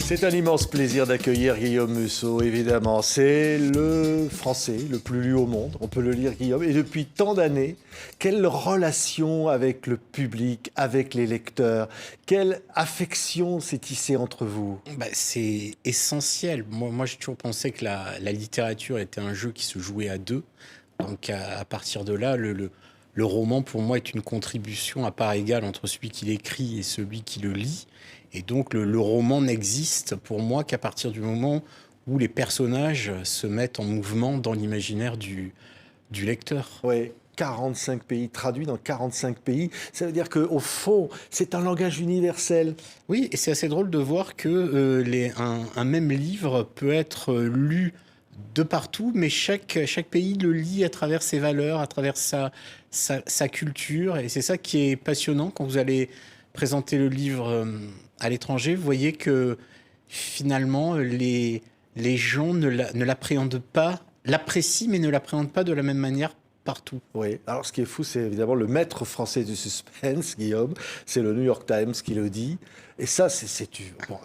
C'est un immense plaisir d'accueillir Guillaume Musso, évidemment. C'est le français le plus lu au monde, on peut le lire, Guillaume. Et depuis tant d'années, quelle relation avec le public, avec les lecteurs, quelle affection s'est tissée entre vous? C'est essentiel. Moi, j'ai toujours pensé que la littérature était un jeu qui se jouait à deux. Donc à partir de là, le roman, pour moi, est une contribution à part égale entre celui qui l'écrit et celui qui le lit. Et donc le roman n'existe pour moi qu'à partir du moment où les personnages se mettent en mouvement dans l'imaginaire du lecteur. Oui, 45 pays, traduit dans 45 pays. Ça veut dire qu'au fond, c'est un langage universel. Oui, et c'est assez drôle de voir que un même livre peut être lu de partout, mais chaque pays le lit à travers ses valeurs, à travers sa culture. Et c'est ça qui est passionnant quand vous allez présenter le livre à l'étranger. Vous voyez que finalement, les gens ne l'appréhendent pas, l'apprécient, mais ne l'appréhendent pas de la même manière partout. Oui, alors ce qui est fou, c'est évidemment le maître français du suspense, Guillaume. C'est le New York Times qui le dit. Et ça, c'est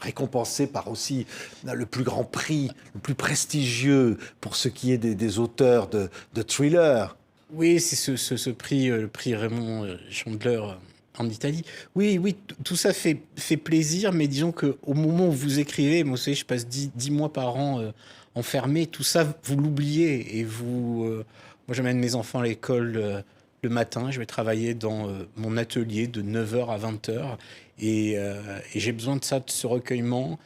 récompensé par aussi le plus grand prix, le plus prestigieux pour ce qui est des auteurs de thrillers. Oui, c'est ce prix, le prix Raymond Chandler en Italie. Oui, tout ça fait plaisir, mais disons qu'au moment où vous écrivez, moi, vous savez, je passe 10 mois par an enfermé, tout ça, vous l'oubliez. Et moi, j'amène mes enfants à l'école le matin, je vais travailler dans mon atelier de 9h à 20h, et j'ai besoin de ça, de ce recueillement.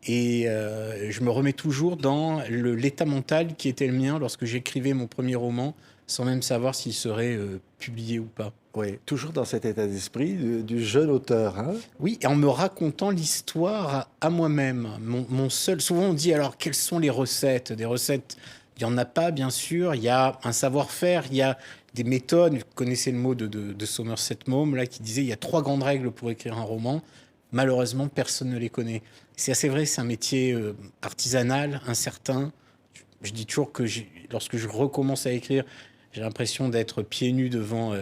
Et je me remets toujours dans l'état mental qui était le mien lorsque j'écrivais mon premier roman, sans même savoir s'il serait publié ou pas. Oui, toujours dans cet état d'esprit du jeune auteur, hein? Oui, et en me racontant l'histoire à moi-même. Souvent on dit alors quelles sont les recettes? Des recettes, il n'y en a pas, bien sûr. Il y a un savoir-faire, il y a des méthodes. Vous connaissez le mot de Somerset Maugham là, qui disait il y a 3 grandes règles pour écrire un roman. Malheureusement, personne ne les connaît. C'est assez vrai, c'est un métier artisanal, incertain. Je dis toujours que lorsque je recommence à écrire, j'ai l'impression d'être pieds nus devant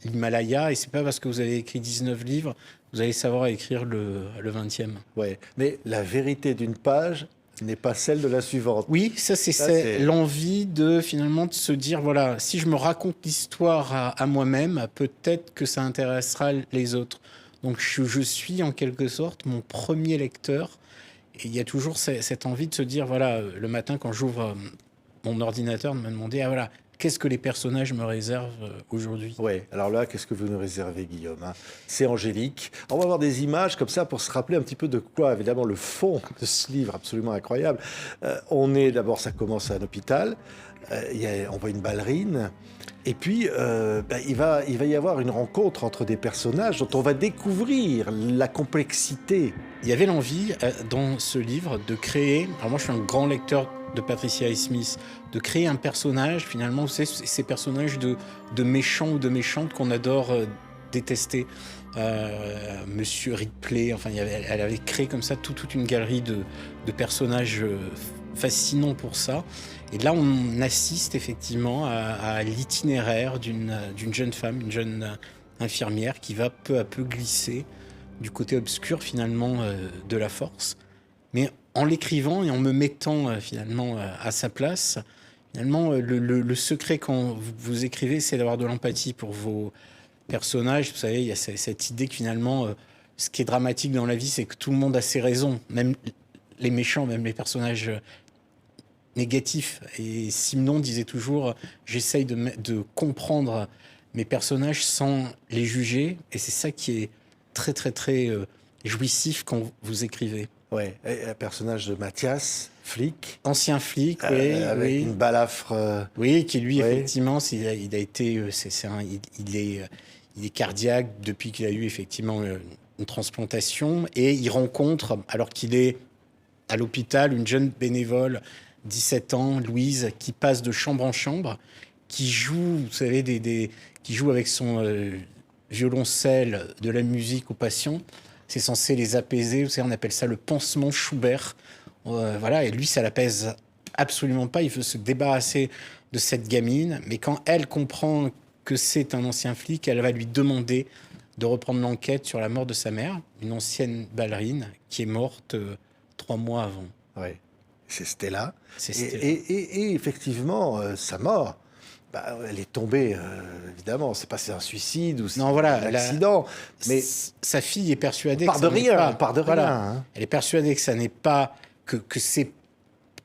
l'Himalaya. Et c'est pas parce que vous avez écrit 19 livres, vous allez savoir écrire le 20e. Ouais. Mais la vérité d'une page n'est pas celle de la suivante. Oui, ça c'est l'envie finalement de se dire, voilà, si je me raconte l'histoire à moi-même, peut-être que ça intéressera les autres. Donc je suis en quelque sorte mon premier lecteur. Et il y a toujours cette envie de se dire, voilà, le matin quand j'ouvre mon ordinateur, de me demander, ah voilà, qu'est-ce que les personnages me réservent aujourd'hui? Oui, alors là, qu'est-ce que vous nous réservez, Guillaume, hein? C'est angélique. On va voir des images comme ça pour se rappeler un petit peu de quoi, évidemment, le fond de ce livre absolument incroyable. D'abord, ça commence à un hôpital. On voit une ballerine. Et puis, il va y avoir une rencontre entre des personnages dont on va découvrir la complexité. Il y avait l'envie dans ce livre de créer, alors moi je suis un grand lecteur de Patricia Highsmith, de créer un personnage, finalement, vous savez, ces personnages de méchants ou de méchantes qu'on adore détester. Monsieur Ripley, enfin, elle avait créé comme ça toute une galerie de personnages fascinants pour ça. Et là, on assiste effectivement à l'itinéraire d'une jeune femme, une jeune infirmière qui va peu à peu glisser du côté obscur finalement de la force. Mais en l'écrivant et en me mettant finalement à sa place, finalement le secret quand vous écrivez, c'est d'avoir de l'empathie pour vos personnages. Vous savez, il y a cette idée que finalement, ce qui est dramatique dans la vie, c'est que tout le monde a ses raisons, même les méchants, même les personnages négatifs. Et Simon disait toujours, j'essaye de comprendre mes personnages sans les juger, et c'est ça qui est très très très jouissif quand vous écrivez. Ouais, un personnage de Mathias, flic. Ancien flic, oui. Avec une balafre. Oui, qui lui, ouais. effectivement, il a été, il est cardiaque depuis qu'il a eu effectivement une transplantation, et il rencontre, alors qu'il est à l'hôpital, une jeune bénévole, 17 ans, Louise, qui passe de chambre en chambre, qui joue, vous savez, qui joue avec son violoncelle de la musique aux patients. C'est censé les apaiser. Vous savez, on appelle ça le pansement Schubert. Voilà, et lui, ça l'apaise absolument pas. Il veut se débarrasser de cette gamine. Mais quand elle comprend que c'est un ancien flic, elle va lui demander de reprendre l'enquête sur la mort de sa mère, une ancienne ballerine qui est morte 3 mois avant. Oui, c'est Stella. C'est Et, Stella. et effectivement, sa mort, elle est tombée, évidemment. C'est pas c'est un suicide ou c'est Non, voilà, un accident. Mais sa fille est persuadée on part que de ça n'est rien, pas. on part de Voilà. rien. Hein. Elle est persuadée que ça n'est pas, que c'est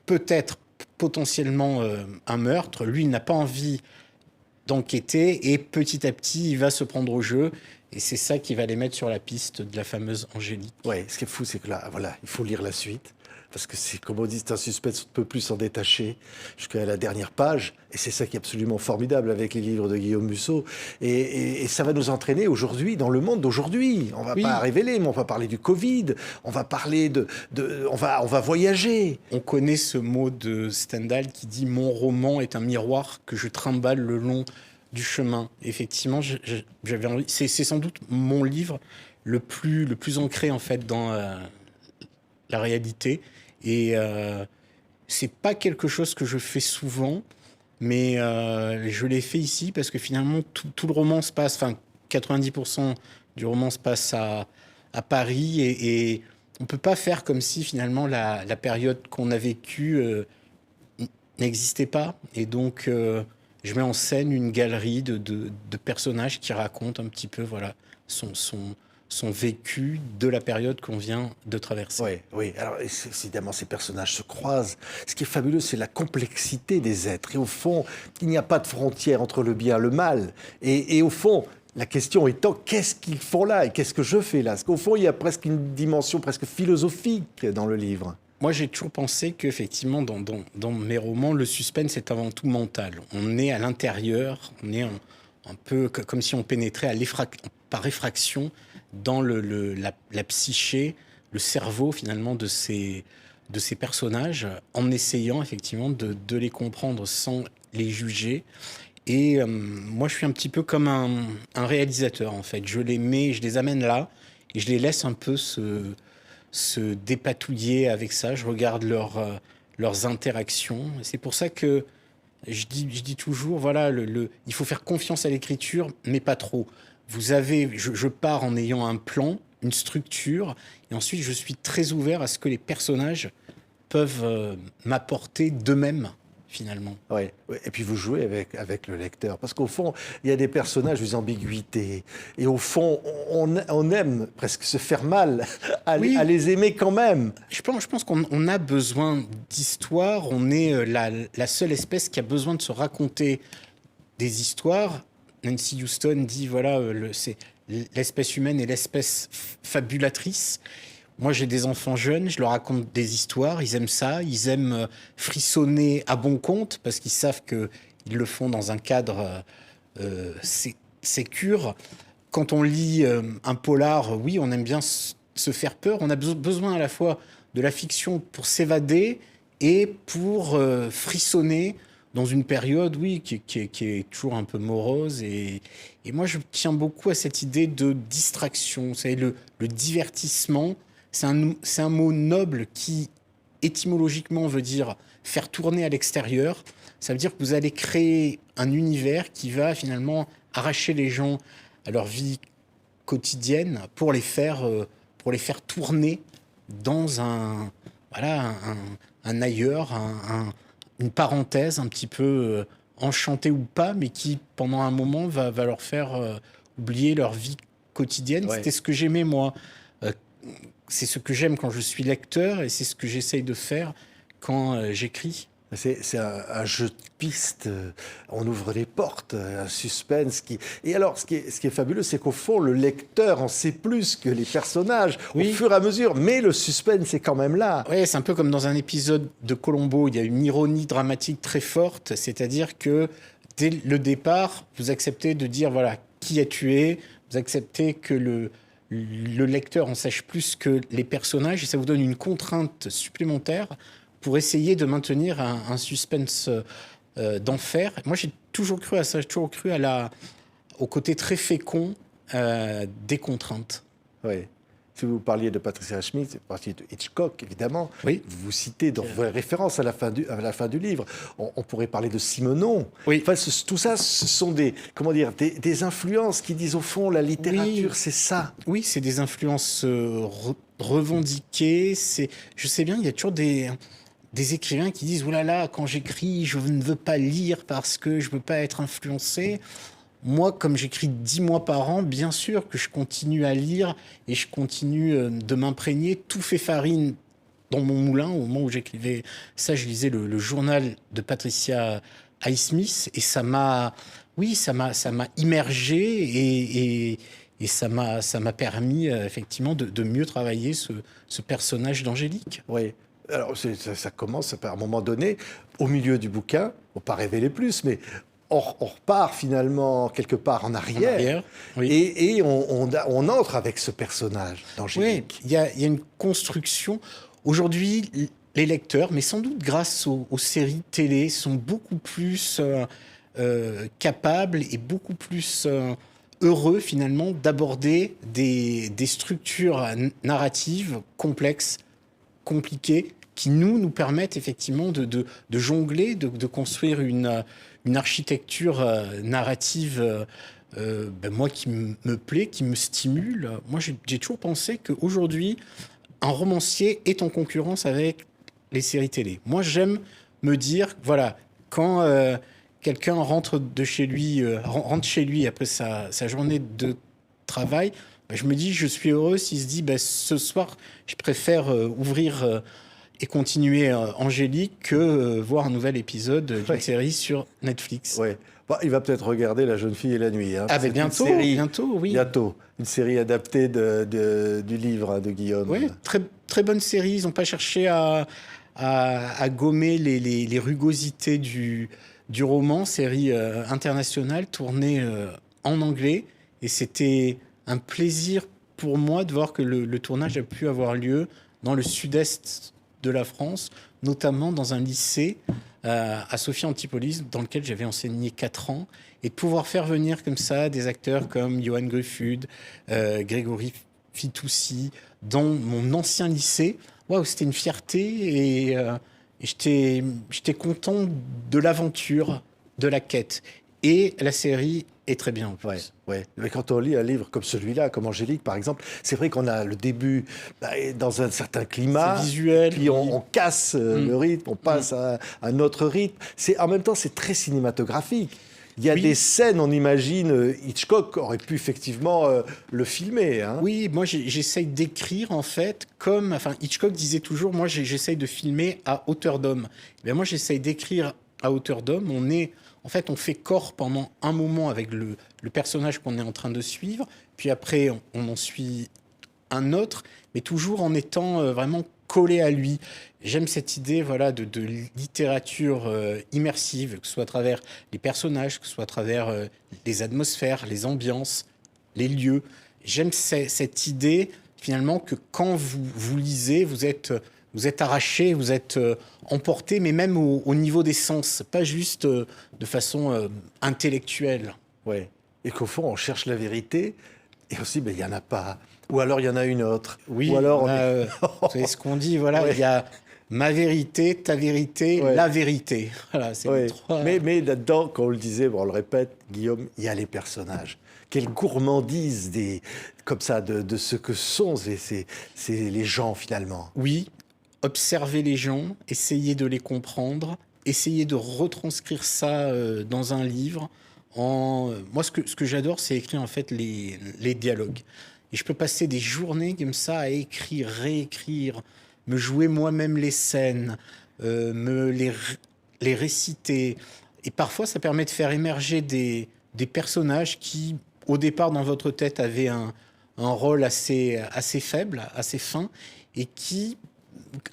peut-être potentiellement un meurtre. Lui, il n'a pas envie d'enquêter et petit à petit, il va se prendre au jeu. Et c'est ça qui va les mettre sur la piste de la fameuse Angélique. Ouais, ce qui est fou, c'est que là, voilà, il faut lire la suite. Parce que c'est, comme on dit, c'est un suspense, on ne peut plus s'en détacher jusqu'à la dernière page. Et c'est ça qui est absolument formidable avec les livres de Guillaume Musso. Et ça va nous entraîner aujourd'hui, dans le monde d'aujourd'hui. On ne va Oui. pas révéler, mais on va parler du Covid. On va parler on va voyager. On connaît ce mot de Stendhal qui dit « Mon roman est un miroir que je trimballe le long du chemin ». Effectivement, j'avais envie... C'est sans doute mon livre le plus ancré en fait dans la réalité. Et c'est pas quelque chose que je fais souvent, mais je l'ai fait ici parce que finalement tout le roman se passe, enfin 90% du roman se passe à Paris et on peut pas faire comme si finalement la période qu'on a vécue n'existait pas. Et donc je mets en scène une galerie de personnages qui racontent un petit peu voilà son vécu de la période qu'on vient de traverser. Oui, oui. Alors, évidemment, ces personnages se croisent. Ce qui est fabuleux, c'est la complexité des êtres. Et au fond, il n'y a pas de frontière entre le bien et le mal. Et au fond, la question étant, qu'est-ce qu'ils font là et qu'est-ce que je fais là? Parce qu'au fond, il y a presque une dimension presque philosophique dans le livre. Moi, j'ai toujours pensé qu'effectivement, dans mes romans, le suspense est avant tout mental. On est à l'intérieur, on est un peu comme si on pénétrait par effraction dans la psyché, le cerveau finalement de ces personnages, en essayant effectivement de les comprendre sans les juger. Et moi, je suis un petit peu comme un réalisateur en fait. Je les amène là et je les laisse un peu se dépatouiller avec ça. Je regarde leurs interactions. C'est pour ça que je dis toujours, voilà, il faut faire confiance à l'écriture, mais pas trop. Je pars en ayant un plan, une structure, et ensuite je suis très ouvert à ce que les personnages peuvent m'apporter d'eux-mêmes, finalement. Ouais, ouais. Et puis vous jouez avec le lecteur. Parce qu'au fond, il y a des personnages, des ambiguïtés. Et au fond, on aime presque se faire mal à les aimer quand même. Je pense qu'on a besoin d'histoires. On est la seule espèce qui a besoin de se raconter des histoires. Nancy Houston dit, voilà, c'est l'espèce humaine est l'espèce fabulatrice. Moi, j'ai des enfants jeunes, je leur raconte des histoires, ils aiment ça, ils aiment frissonner à bon compte, parce qu'ils savent qu'ils le font dans un cadre sécure. Quand on lit un polar, oui, on aime bien se faire peur, on a besoin à la fois de la fiction pour s'évader et pour frissonner dans une période, oui, qui est toujours un peu morose. Et moi, je tiens beaucoup à cette idée de distraction. Vous savez, le divertissement, c'est un mot noble qui, étymologiquement, veut dire faire tourner à l'extérieur. Ça veut dire que vous allez créer un univers qui va finalement arracher les gens à leur vie quotidienne pour les faire tourner dans un ailleurs, une parenthèse un petit peu enchantée ou pas, mais qui, pendant un moment, va leur faire oublier leur vie quotidienne. Ouais. C'était ce que j'aimais, moi. C'est ce que j'aime quand je suis lecteur et c'est ce que j'essaye de faire quand j'écris. C'est un jeu de piste, on ouvre les portes, un suspense qui... Et alors, ce qui est fabuleux, c'est qu'au fond, le lecteur en sait plus que les personnages, oui, au fur et à mesure, mais le suspense est quand même là. Oui, c'est un peu comme dans un épisode de Columbo, il y a une ironie dramatique très forte, c'est-à-dire que dès le départ, vous acceptez de dire, voilà, qui a tué, vous acceptez que le lecteur en sache plus que les personnages, et ça vous donne une contrainte supplémentaire pour essayer de maintenir un suspense d'enfer. Moi, j'ai toujours cru à ça, j'ai toujours cru au côté très fécond des contraintes. Oui, Si vous parliez de Patricia Schmidt, vous parliez de Hitchcock, évidemment. Oui. Vous citez dans vos références à la fin du livre. On pourrait parler de Simenon. Oui. Enfin, tout ça, ce sont des influences qui disent, au fond, la littérature, c'est ça. Oui, c'est des influences revendiquées. Je sais bien, il y a toujours des écrivains qui disent « Oh là là, quand j'écris, je ne veux pas lire parce que je ne veux pas être influencé ». Moi, comme j'écris 10 mois par an, bien sûr que je continue à lire et je continue de m'imprégner. Tout fait farine dans mon moulin. Au moment où j'écrivais ça, je lisais le journal de Patricia Highsmith et ça m'a immergé et ça m'a permis effectivement de mieux travailler ce personnage d'Angélique. Oui. Alors, ça commence à un moment donné, au milieu du bouquin, on ne va pas révéler plus, mais on repart finalement quelque part en arrière, Oui. et on entre avec ce personnage d'Angélique. Oui, il y a une construction. Aujourd'hui, les lecteurs, mais sans doute grâce aux séries télé, sont beaucoup plus capables et beaucoup plus heureux finalement d'aborder des structures narratives complexes, compliquées, qui nous permettent effectivement de jongler, de construire une architecture narrative moi qui me plaît, qui me stimule. Moi, j'ai toujours pensé qu'aujourd'hui, un romancier est en concurrence avec les séries télé. Moi, j'aime me dire, voilà, quand quelqu'un rentre chez lui après sa journée de travail, je me dis, je suis heureux s'il se dit, ce soir, je préfère ouvrir et continuer Angélique que voir un nouvel épisode d'une série sur Netflix. Ouais. Bon, il va peut-être regarder La jeune fille et la nuit. Hein. Ah ben bientôt, oui. Bientôt. Une série adaptée du livre de Guillaume. Oui, très bonne série. Ils n'ont pas cherché à gommer les rugosités du roman. Série internationale tournée en anglais. Et c'était un plaisir pour moi de voir que le tournage a pu avoir lieu dans le sud-est de la France, notamment dans un lycée à Sophia Antipolis, dans lequel j'avais enseigné 4 ans, et de pouvoir faire venir comme ça des acteurs comme Johan Gruffud, Grégory Fitoussi, dans mon ancien lycée. Waouh, c'était une fierté et j'étais content de l'aventure, de la quête. Et la série est très bien en plus. Ouais. Mais quand on lit un livre comme celui-là, comme Angélique par exemple, c'est vrai qu'on a le début dans un certain climat, c'est visuel, puis on casse le rythme, on passe à un autre rythme. En même temps, c'est très cinématographique. Il y a des scènes, on imagine, Hitchcock aurait pu effectivement le filmer. Hein. Oui, moi j'essaye d'écrire en fait comme... Enfin, Hitchcock disait toujours, moi j'essaye de filmer à hauteur d'homme. Ben, moi j'essaye d'écrire à hauteur d'homme. En fait, on fait corps pendant un moment avec le personnage qu'on est en train de suivre, puis après on en suit un autre, mais toujours en étant vraiment collé à lui. J'aime cette idée de littérature immersive, que ce soit à travers les personnages, que ce soit à travers les atmosphères, les ambiances, les lieux. J'aime cette idée, finalement, que quand vous lisez, vous êtes arraché, vous êtes emporté, mais même au niveau des sens, pas juste de façon intellectuelle. Ouais. Et qu'au fond, on cherche la vérité, et aussi, il n'y en a pas. Ou alors, il y en a une autre. Oui, ou alors c'est ce qu'on dit, il y a ma vérité, ta vérité, la vérité. Voilà, c'est les trois. Mais là-dedans, quand on le disait, on le répète, Guillaume, il y a les personnages. Quelle gourmandise comme ça, de ce que sont les gens, finalement. Oui, observer les gens, essayer de les comprendre, essayer de retranscrire ça dans un livre. Moi, ce que j'adore, c'est écrire en fait les dialogues. Et je peux passer des journées comme ça à écrire, réécrire, me jouer moi-même les scènes, me les réciter. Et parfois, ça permet de faire émerger des personnages qui, au départ, dans votre tête, avaient un rôle assez faible, assez fin, et qui,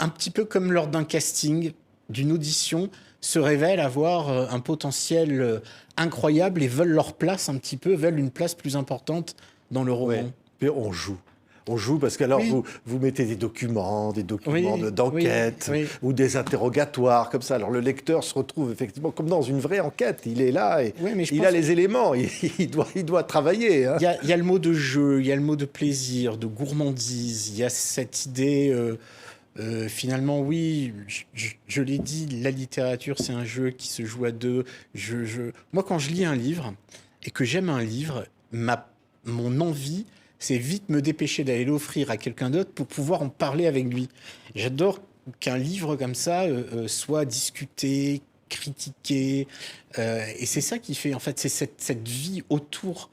un petit peu comme lors d'un casting, d'une audition, se révèlent avoir un potentiel incroyable et veulent leur place un petit peu, veulent une place plus importante dans le roman. Ouais. Puis on joue. On joue parce que alors Oui. vous mettez des documents Oui, d'enquête oui, oui. ou des interrogatoires comme ça. Alors le lecteur se retrouve effectivement comme dans une vraie enquête. Il est là et Oui, mais je il pense a les éléments. Il doit travailler. Hein. Il y a le mot de jeu, il y a le mot de plaisir, de gourmandise, il y a cette idée, finalement, oui, je l'ai dit, la littérature, c'est un jeu qui se joue à deux. Moi, quand je lis un livre et que j'aime un livre, mon envie, c'est vite me dépêcher d'aller l'offrir à quelqu'un d'autre pour pouvoir en parler avec lui. J'adore qu'un livre comme ça soit discuté, critiqué, et c'est ça qui fait, en fait, c'est cette vie autour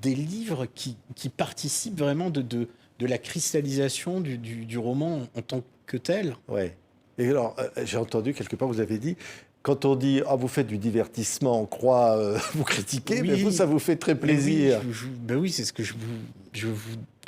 des livres qui participent vraiment de la cristallisation du roman en tant que tel. Ouais. Et alors j'ai entendu quelque part vous avez dit quand on dit ah vous faites du divertissement, on croit vous critiquez, mais Oui. vous ça vous fait très plaisir. Ben oui, c'est ce que je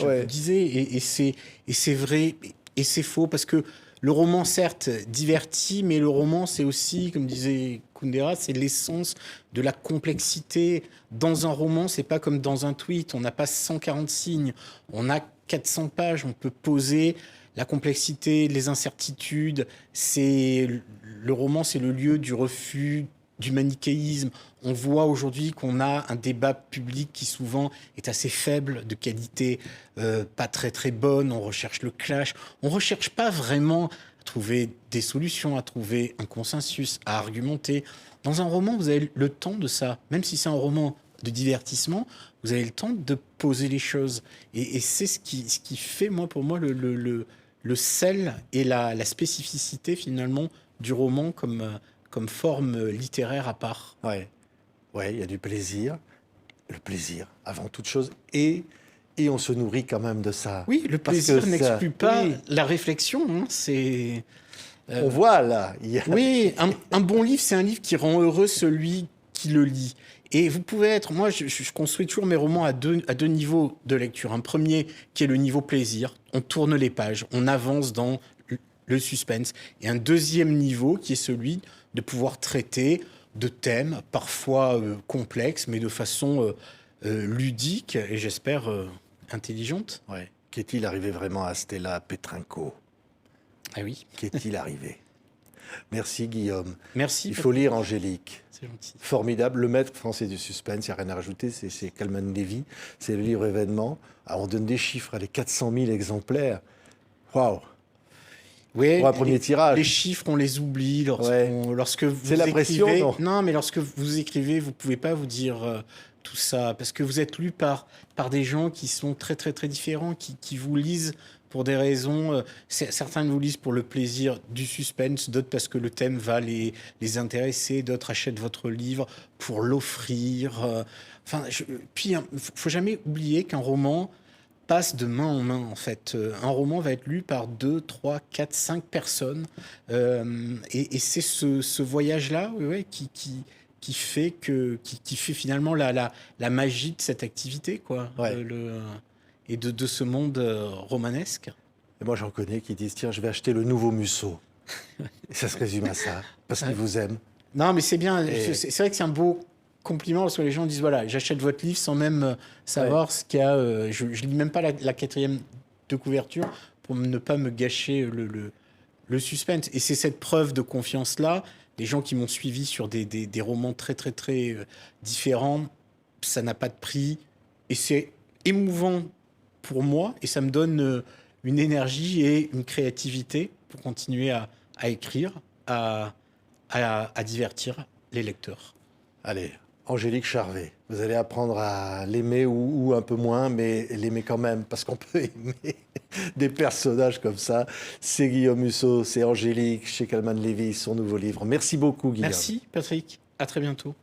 Ouais. vous disais, et c'est vrai, et c'est faux, parce que le roman, certes, divertit, mais le roman, c'est aussi, comme disait Kundera, c'est l'essence de la complexité. Dans un roman, c'est pas comme dans un tweet, on n'a pas 140 signes, on a 400 pages, on peut poser la complexité, les incertitudes. Le roman, c'est le lieu du refus du manichéisme. On voit aujourd'hui qu'on a un débat public qui souvent est assez faible, de qualité pas très très bonne. On recherche le clash. On recherche pas vraiment à trouver des solutions, à trouver un consensus, à argumenter. Dans un roman, vous avez le temps de ça. Même si c'est un roman de divertissement, vous avez le temps de poser les choses. Et c'est ce qui fait, pour moi, le sel et la spécificité finalement du roman comme forme littéraire à part. Ouais. Ouais, il y a du plaisir. Le plaisir avant toute chose et on se nourrit quand même de ça. Oui, le Parce plaisir que n'exclut pas oui, la réflexion. Hein, on voit là, il y a Oui, un bon livre, c'est un livre qui rend heureux celui qui le lit. Et vous pouvez être... Moi, je construis toujours mes romans à deux niveaux de lecture. Un premier qui est le niveau plaisir. On tourne les pages, on avance dans le suspense. Et un deuxième niveau qui est celui de pouvoir traiter de thèmes parfois complexes, mais de façon ludique et j'espère intelligente. ouais. Qu'est-il arrivé vraiment à Stella Petrenko? Ah oui. Qu'est-il arrivé? Merci Guillaume. Merci. Il faut lire Angélique. C'est gentil. Formidable. Le maître français du suspense, il n'y a rien à rajouter, c'est Kalman Levy. C'est le livre événement. Alors, on donne des chiffres, les 400 000 exemplaires. Waouh! Oui, Pour un premier tirage. Les chiffres, on les oublie lorsque vous C'est la pression, écrivez. non Mais lorsque vous écrivez, vous pouvez pas vous dire tout ça parce que vous êtes lu par des gens qui sont très très très différents, qui vous lisent pour des raisons. Certains vous lisent pour le plaisir du suspense, d'autres parce que le thème va les intéresser, d'autres achètent votre livre pour l'offrir. Puis, faut jamais oublier qu'un roman passe de main en main, en fait. Un roman va être lu par 2, 3, 4, 5 personnes. Et c'est ce voyage-là qui fait finalement la magie de cette activité, quoi. Ouais. Et de ce monde romanesque. Et moi, j'en connais qui disent tiens, je vais acheter le nouveau Musso. Et ça se résume à ça, parce qu'ils vous aiment. Non, mais c'est bien. Et- C'est vrai que c'est un beau compliment parce que les gens disent voilà, j'achète votre livre sans même savoir ce qu'il y a. Je lis même pas la quatrième de couverture pour ne pas me gâcher le suspense. Et c'est cette preuve de confiance-là. Les gens qui m'ont suivi sur des romans très, très, très différents, ça n'a pas de prix. Et c'est émouvant pour moi et ça me donne une énergie et une créativité pour continuer à écrire, à divertir les lecteurs. Allez, Angélique Charvet, vous allez apprendre à l'aimer ou un peu moins, mais l'aimer quand même, parce qu'on peut aimer des personnages comme ça. C'est Guillaume Musso, c'est Angélique, chez Kalman Levy, son nouveau livre. Merci beaucoup, Guillaume. Merci Patrick, à très bientôt.